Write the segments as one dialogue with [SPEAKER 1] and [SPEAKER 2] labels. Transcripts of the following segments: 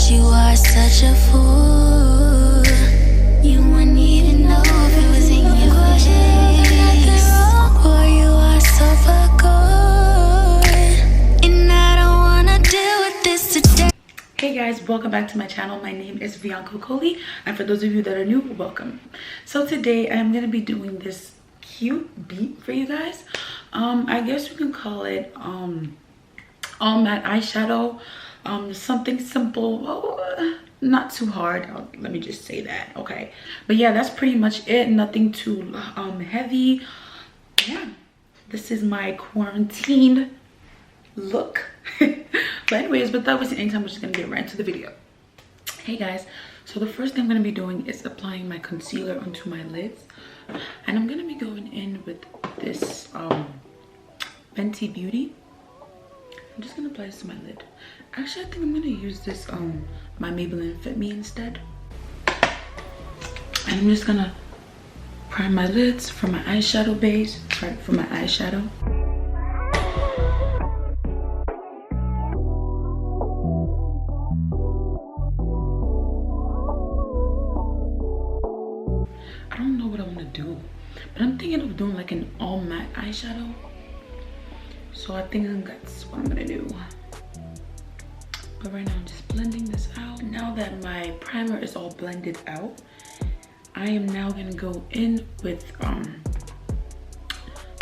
[SPEAKER 1] But you are such a fool. You wouldn't even know if it was in your face. Boy, you are so good, and I don't wanna deal with this today.
[SPEAKER 2] Hey guys, welcome back to my channel. My name is Bianca Okoli, and for those of you that are new, welcome. So today I'm gonna be doing this cute beat for you guys. I guess you can call it all matte eyeshadow, something simple, not too hard. Let me just say that, okay? But yeah, that's pretty much it. Nothing too heavy. Yeah, this is my quarantine look. But anyways, without wasting any time, we're just gonna get right into the video. Hey guys, so the first thing I'm gonna be doing is applying my concealer onto my lids, and I'm gonna be going in with this Fenty Beauty. I'm just gonna apply this to my lid. Actually, I think I'm gonna use this my Maybelline Fit Me instead. And I'm just gonna prime my lids for my eyeshadow base. Sorry, for my eyeshadow. I don't know what I want to do, but I'm thinking of doing like an all matte eyeshadow. So I think that's what I'm gonna do. But right now I'm just blending this out. Now that my primer is all blended out, I am now gonna go in with my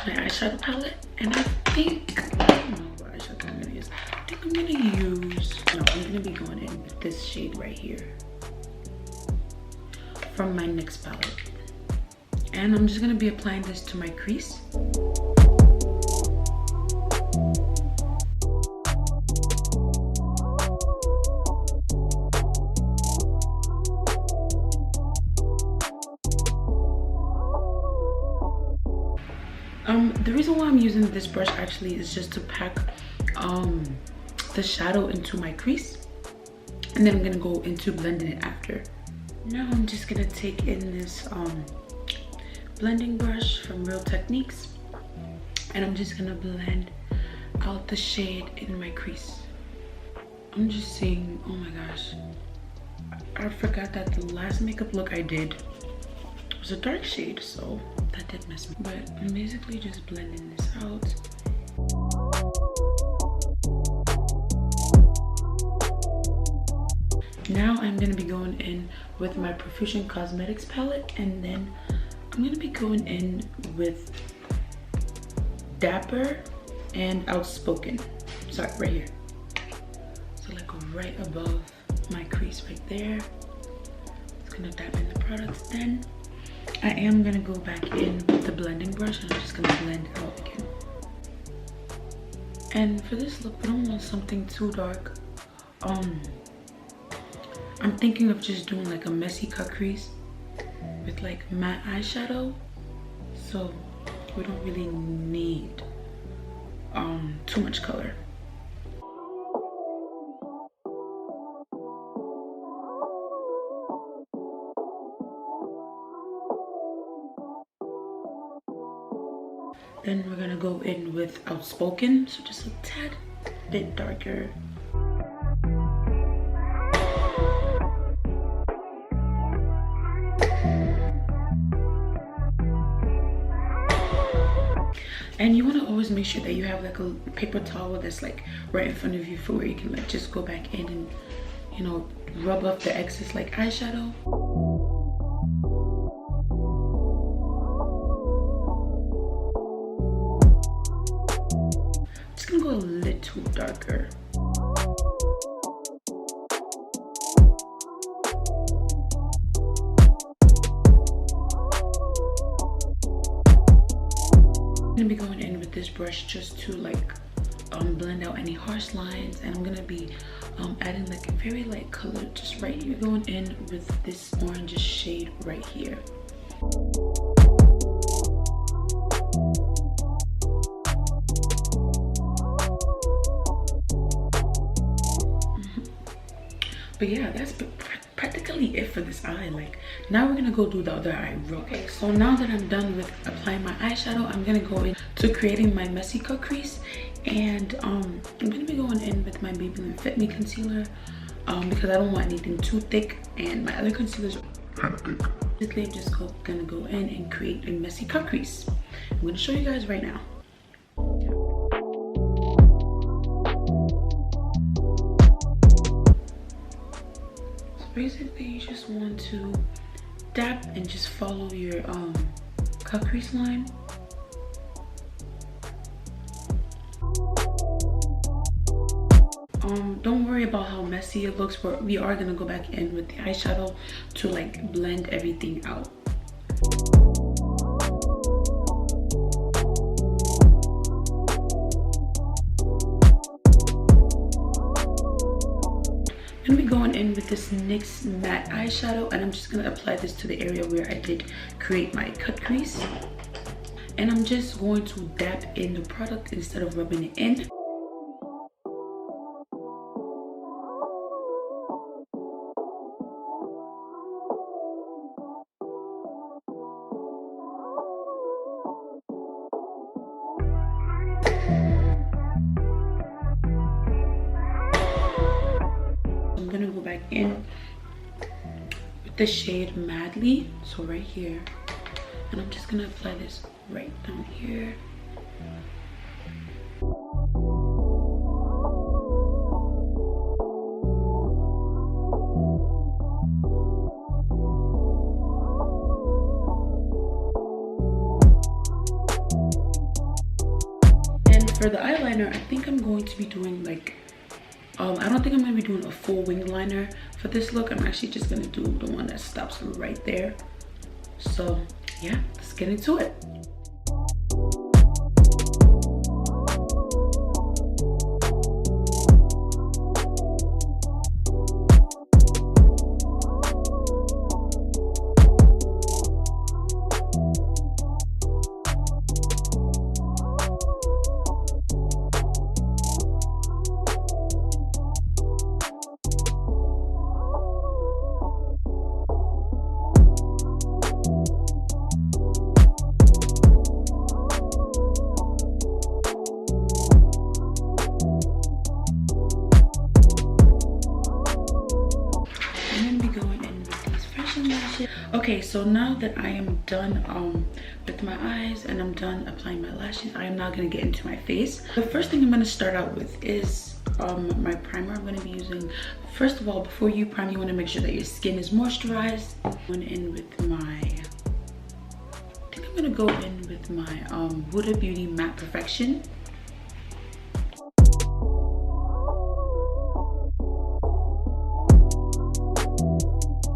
[SPEAKER 2] eyeshadow palette. And I think, I don't know what eyeshadow I'm gonna use. I think I'm gonna use, no, I'm gonna be going in with this shade right here from my NYX palette. And I'm just gonna be applying this to my crease. The reason why I'm using this brush actually is just to pack the shadow into my crease, and then I'm gonna go into blending it after. Now I'm just gonna take in this blending brush from Real Techniques, and I'm just gonna blend out the shade in my crease. I'm just saying, oh my gosh, I forgot that the last makeup look I did was a dark shade, so that did mess me. But I'm basically just blending this out. Now I'm gonna be going in with my Profusion Cosmetics palette, and then I'm gonna be going in with Dapper and Outspoken. Sorry, right here. So like right above my crease right there. It's gonna dab in the products. Then I am gonna go back in with the blending brush, and I'm just gonna blend it out again. And for this look, I don't want something too dark. I'm thinking of just doing like a messy cut crease with like matte eyeshadow, so we don't really need too much color. Then we're gonna go in with Outspoken, so just a tad bit darker. And you want to always make sure that you have like a paper towel that's like right in front of you, for where you can like just go back in and, you know, rub off the excess like eyeshadow. Just gonna go a little darker. I'm gonna be going in with this brush just to like blend out any harsh lines, and I'm gonna be adding like a very light color just right here, going in with this orange shade right here. But yeah, that's practically it for this eye. Like, now we're gonna go do the other eye real quick. So now that I'm done with applying my eyeshadow, I'm gonna go into creating my messy cut crease, and I'm gonna be going in with my Maybelline Fit Me concealer. because I don't want anything too thick, and my other concealers are kind of thick. Basically, I'm just gonna go in and create a messy cut crease. I'm gonna show you guys right now. So basically, you just want to dab and just follow your cut crease line. Don't worry about how messy it looks, but we are gonna go back in with the eyeshadow to like blend everything out. I'm gonna be going in with this NYX matte eyeshadow, and I'm just gonna apply this to the area where I did create my cut crease. And I'm just going to dab in the product instead of rubbing it in. I'm gonna go back in with the shade Madly, so right here, and I'm just gonna apply this right down here. And for the eyeliner, I think I'm going to be doing like I don't think I'm gonna be doing a full wing liner for this look. I'm actually just gonna do the one that stops right there. So yeah, let's get into it. Okay, so now that I am done with my eyes and I'm done applying my lashes, I am now going to get into my face. The first thing I'm going to start out with is my primer. I'm going to be using, first of all, before you prime, you want to make sure that your skin is moisturized. I'm going in with my, I think I'm going to go in with my Huda Beauty Matte Perfection.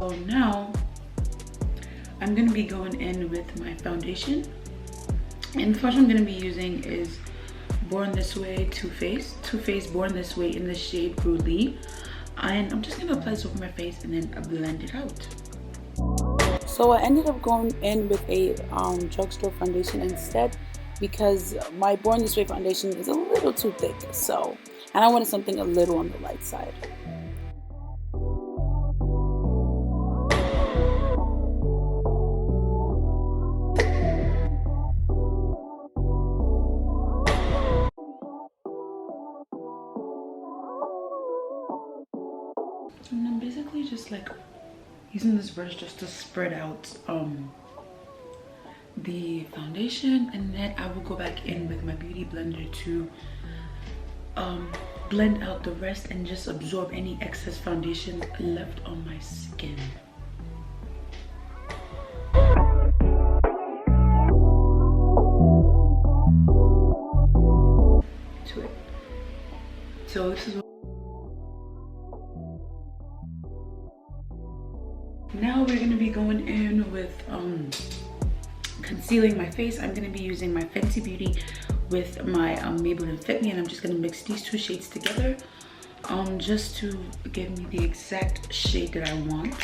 [SPEAKER 2] So now I'm gonna be going in with my foundation, and the first I'm gonna be using is Born This Way Too Faced Born This Way in the shade BRULEE, and I'm just gonna apply this over my face and then blend it out. So I ended up going in with a drugstore foundation instead, because my Born This Way foundation is a little too thick, so, and I wanted something a little on the light side. And I'm basically just like using this brush just to spread out the foundation, and then I will go back in with my beauty blender to blend out the rest and just absorb any excess foundation left on my skin. So this is what now we're going to be going in with concealing my face. I'm going to be using my Fenty Beauty with my Maybelline Fit, and I'm just going to mix these two shades together just to give me the exact shade that I want.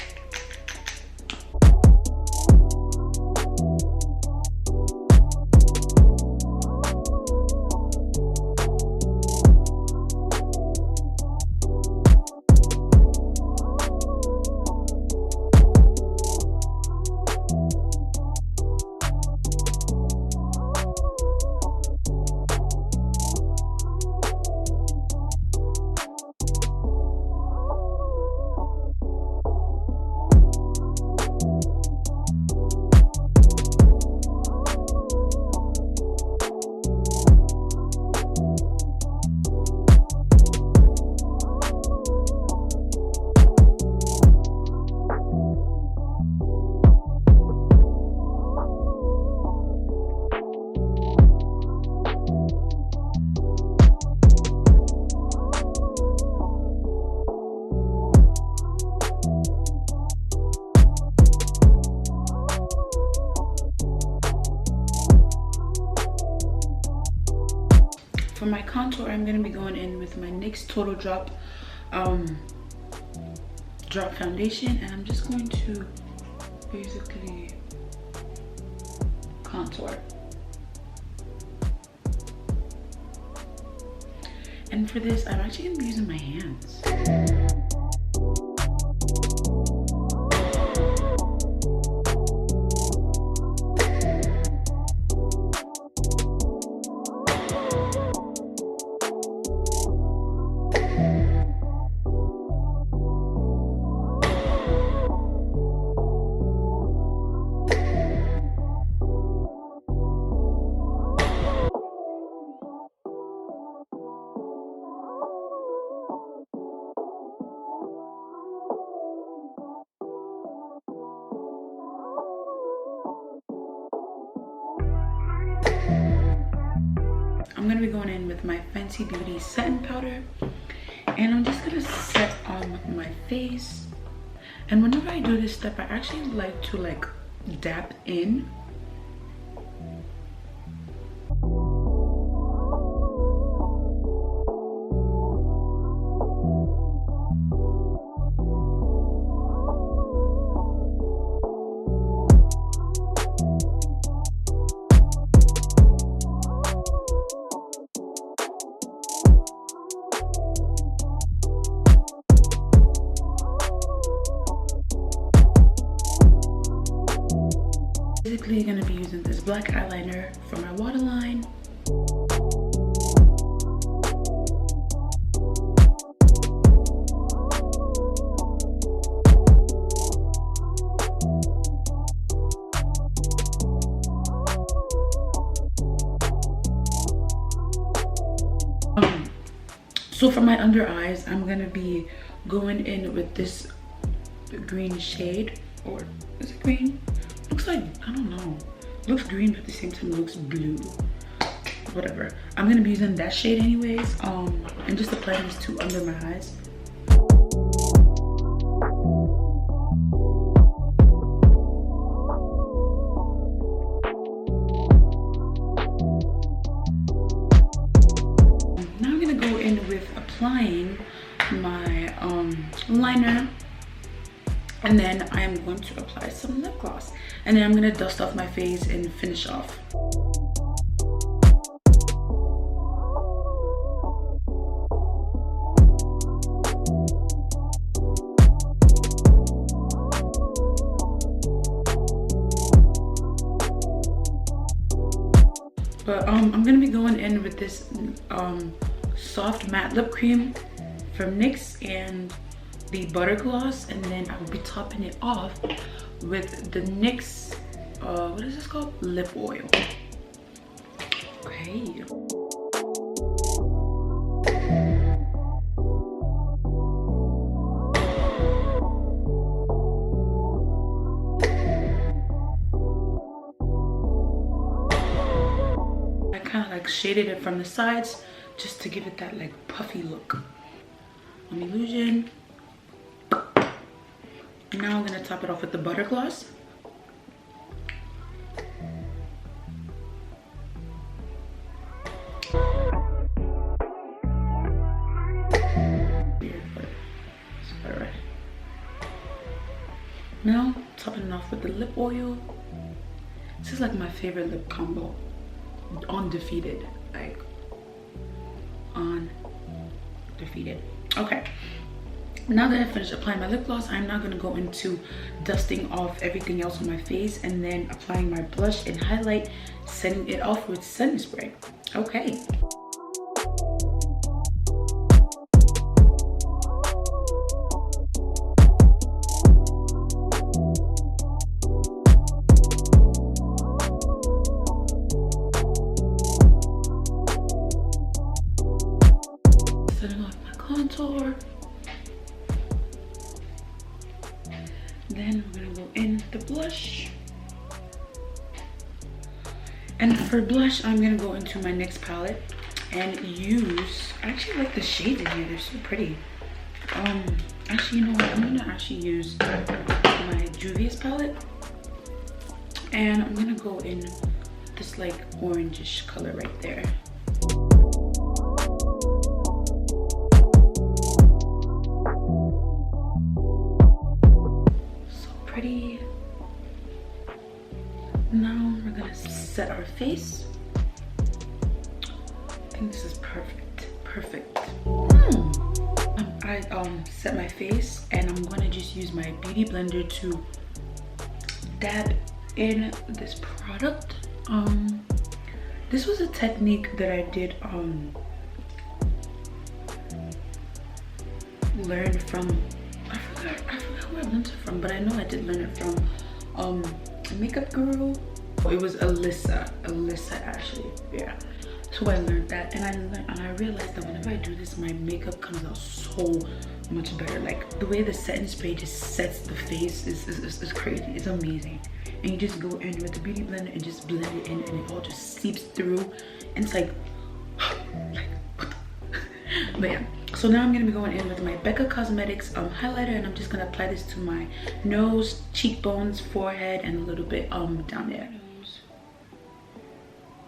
[SPEAKER 2] For my contour, I'm gonna be going in with my NYX Total Drop drop foundation, and I'm just going to basically contour. And for this, I'm actually gonna be using my hands. I'm gonna be going in with my Fenty Beauty setting powder, and I'm just gonna set on my face. And whenever I do this step, I actually like to dab in. Basically gonna be using this black eyeliner for my waterline. So for my under eyes, I'm gonna be going in with this green shade, or is it green? Looks like, I don't know. Looks green, but at the same time it looks blue. Whatever. I'm gonna be using that shade anyways. And just applying this to under my eyes. Now I'm gonna go in with applying my liner. And then I am going to apply some lip gloss. And then I'm gonna dust off my face and finish off. But I'm gonna be going in with this soft matte lip cream from NYX and the butter gloss, and then I will be topping it off with the NYX what is this called, lip oil. Okay, I kind of shaded it from the sides just to give it that puffy look. Let me illusion. Now I'm gonna top it off with the butter gloss. Weird, but it's alright. Now topping it off with the lip oil. This is my favorite lip combo. Undefeated, undefeated. Okay. Now that I finished applying my lip gloss, I'm now going to go into dusting off everything else on my face and then applying my blush and highlight, setting it off with setting spray. Okay. Setting off my contour. Then we're gonna go in with the blush. And for blush, I'm gonna go into my NYX palette and use, I actually like the shades in here, they're so pretty. Actually, you know what, I'm gonna actually use my Juvia's palette. And I'm gonna go in this orangish color right there. pretty. Now we're gonna set our face. I think this is perfect. I set my face, and I'm gonna just use my beauty blender to dab in this product. This was a technique that I did learn from, I forgot where I learned it from, but I know I did learn it from a makeup guru. It was Alyssa actually, yeah. So I learned that, and I realized that whenever I do this, my makeup comes out so much better. Like the way the setting spray just sets the face is crazy. It's amazing. And you just go in with the beauty blender and just blend it in, and it all just seeps through. And it's like but yeah. So now I'm gonna be going in with my Becca Cosmetics highlighter, and I'm just gonna apply this to my nose, cheekbones, forehead, and a little bit down there. Nose,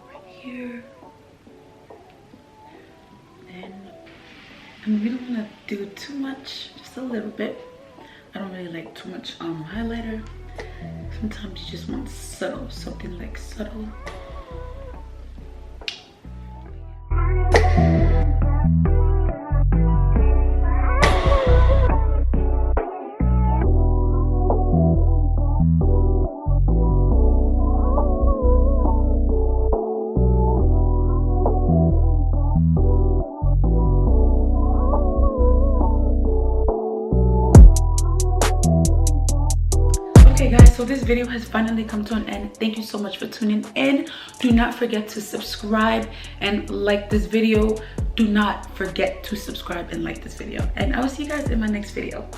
[SPEAKER 2] right here. And I really don't want to do too much, just a little bit. I don't really like too much highlighter. Sometimes you just want subtle, something like subtle. So this video has finally come to an end. Thank you so much for tuning in. Do not forget to subscribe and like this video. Do not forget to subscribe and like this video. And I will see you guys in my next video.